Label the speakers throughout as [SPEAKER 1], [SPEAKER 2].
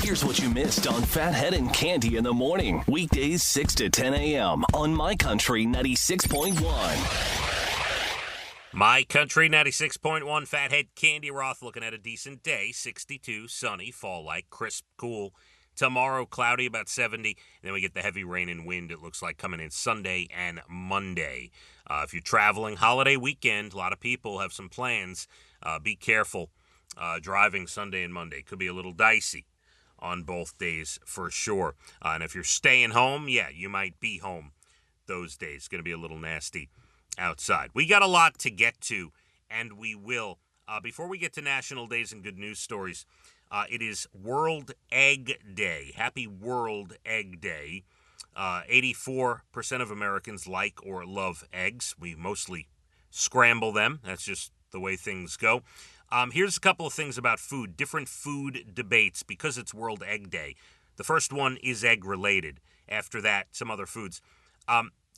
[SPEAKER 1] Here's what you missed on Phathead and Cande in the morning. Weekdays 6 to 10 a.m. on My Country 96.1.
[SPEAKER 2] My Country 96.1, Phathead, Cande Roth looking at a decent day. 62, sunny, fall-like, crisp, cool. Tomorrow, cloudy, about 70. Then we get the heavy rain and wind, it looks like, coming in Sunday and Monday. If you're traveling, holiday weekend, a lot of people have some plans. Be careful driving Sunday and Monday. Could be a little dicey on both days for sure. And if you're staying home, yeah, you might be home those days. It's going to be a little nasty outside. We got a lot to get to, and we will. Before we get to national days and good news stories, it is World Egg Day. Happy World Egg Day. 84% of Americans like or love eggs. We mostly scramble them. That's just the way things go. Here's a couple of things about food, different food debates, because it's World Egg Day. The first one is egg-related. After that, some other foods.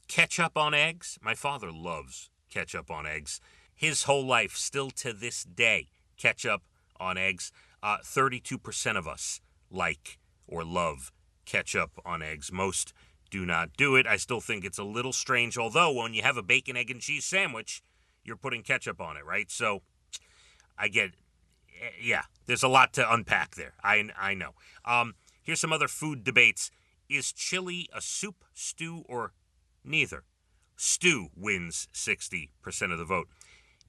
[SPEAKER 2] Ketchup on eggs. My father loves ketchup on eggs. His whole life, still to this day, ketchup on eggs. 32% of us like or love ketchup on eggs. Most do not do it. I still think it's a little strange, although when you have a bacon, egg, and cheese sandwich, you're putting ketchup on it, right? So I get, yeah, there's a lot to unpack there. I know. Here's some other food debates. Is chili a soup, stew, or neither? Stew wins 60% of the vote.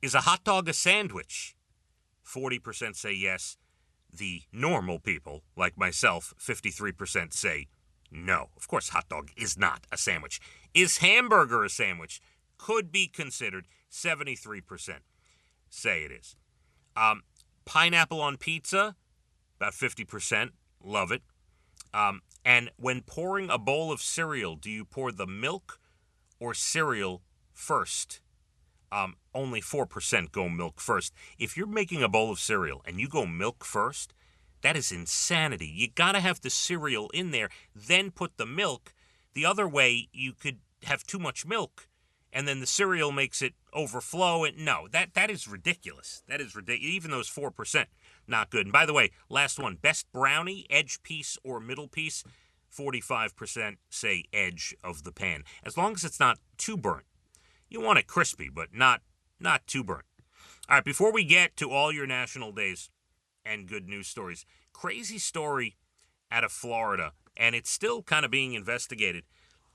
[SPEAKER 2] Is a hot dog a sandwich? 40% say yes. The normal people, like myself, 53% say no. Of course, hot dog is not a sandwich. Is hamburger a sandwich? Could be considered. 73% say it is. Pineapple on pizza, about 50%, love it. And when pouring a bowl of cereal, do you pour the milk or cereal first? Only 4% go milk first. If you're making a bowl of cereal and you go milk first, that is insanity. You gotta have the cereal in there, then put the milk. The other way, you could have too much milk, and then the cereal makes it overflow. And no, that is ridiculous. That is ridiculous. Even those 4%, not good. And by the way, last one, best brownie, edge piece or middle piece, 45% say edge of the pan. As long as it's not too burnt. You want it crispy, but not too burnt. All right, before we get to all your national days and good news stories, crazy story out of Florida, and it's still kind of being investigated.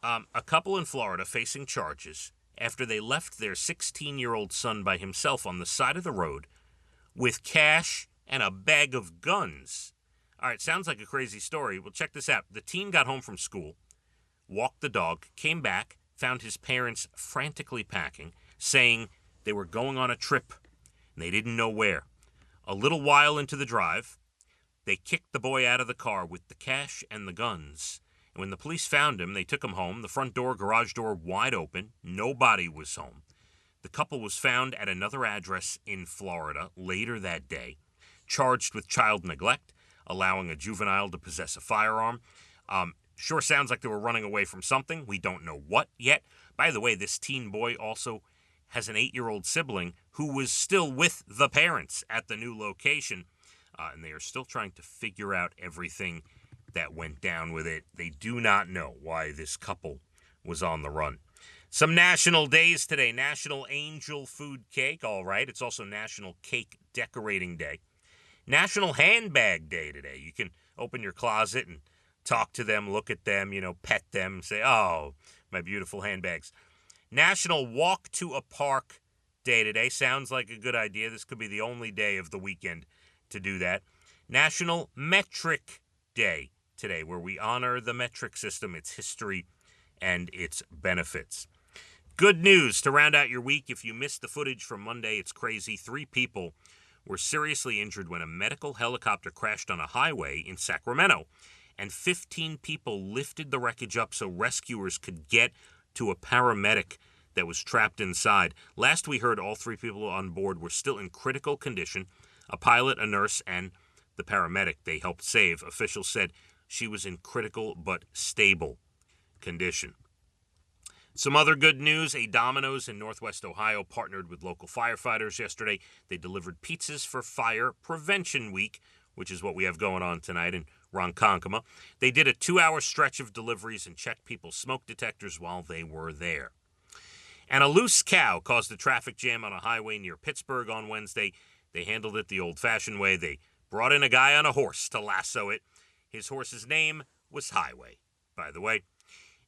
[SPEAKER 2] A couple in Florida facing charges after they left their 16-year-old son by himself on the side of the road with cash and a bag of guns. All right, sounds like a crazy story. Well, check this out. The teen got home from school, walked the dog, came back, found his parents frantically packing, saying they were going on a trip and they didn't know where. A little while into the drive, they kicked the boy out of the car with the cash and the guns. And when the police found him, they took him home. The front door, garage door wide open. Nobody was home. The couple was found at another address in Florida later that day, charged with child neglect, allowing a juvenile to possess a firearm. Sure sounds like they were running away from something. We don't know what yet. By the way, this teen boy also has an 8-year-old sibling who was still with the parents at the new location, and they are still trying to figure out everything that went down with it. They do not know why this couple was on the run. Some national days today. National Angel Food Cake, all right. It's also National Cake Decorating Day. National Handbag Day today. You can open your closet and talk to them, look at them, pet them, say, oh, my beautiful handbags. National Walk to a Park Day today. Sounds like a good idea. This could be the only day of the weekend to do that. National Metric Day today, where we honor the metric system, its history, and its benefits. Good news to round out your week. If you missed the footage from Monday, it's crazy. 3 people were seriously injured when a medical helicopter crashed on a highway in Sacramento, and 15 people lifted the wreckage up so rescuers could get to a paramedic that was trapped inside. Last we heard, all 3 people on board were still in critical condition, a pilot, a nurse, and the paramedic they helped save. Officials said she was in critical but stable condition. Some other good news, a Domino's in Northwest Ohio partnered with local firefighters yesterday. They delivered pizzas for Fire Prevention Week, which is what we have going on tonight, and Ronkonkoma. They did a 2-hour stretch of deliveries and checked people's smoke detectors while they were there. And a loose cow caused a traffic jam on a highway near Pittsburgh on Wednesday. They handled it the old-fashioned way. They brought in a guy on a horse to lasso it. His horse's name was Highway, by the way.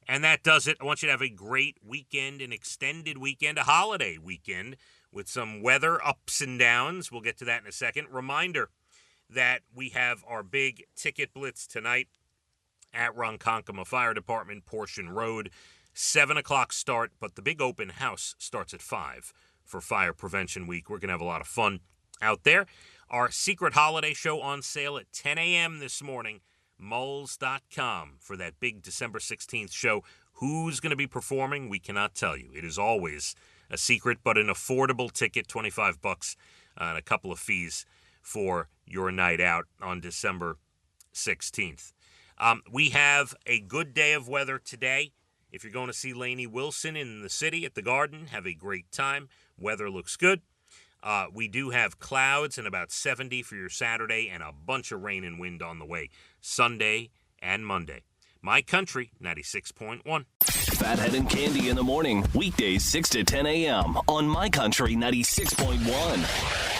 [SPEAKER 2] And that does it. I want you to have a great weekend, an extended weekend, a holiday weekend with some weather ups and downs. We'll get to that in a second. Reminder that we have our big ticket blitz tonight at Ronkonkoma Fire Department, Portion Road. 7 o'clock start, but the big open house starts at 5 for Fire Prevention Week. We're going to have a lot of fun out there. Our secret holiday show on sale at 10 a.m. this morning. Moles.com for that big December 16th show. Who's going to be performing? We cannot tell you. It is always a secret, but an affordable ticket, $25, and a couple of fees for your night out on December 16th. We have a good day of weather today. If you're going to see Lainey Wilson in the city at the Garden, have a great time. Weather looks good. We do have clouds and about 70 for your Saturday and a bunch of rain and wind on the way Sunday and Monday. My Country 96.1.
[SPEAKER 1] Phathead and Cande in the morning, weekdays 6 to 10 a.m. on My Country 96.1.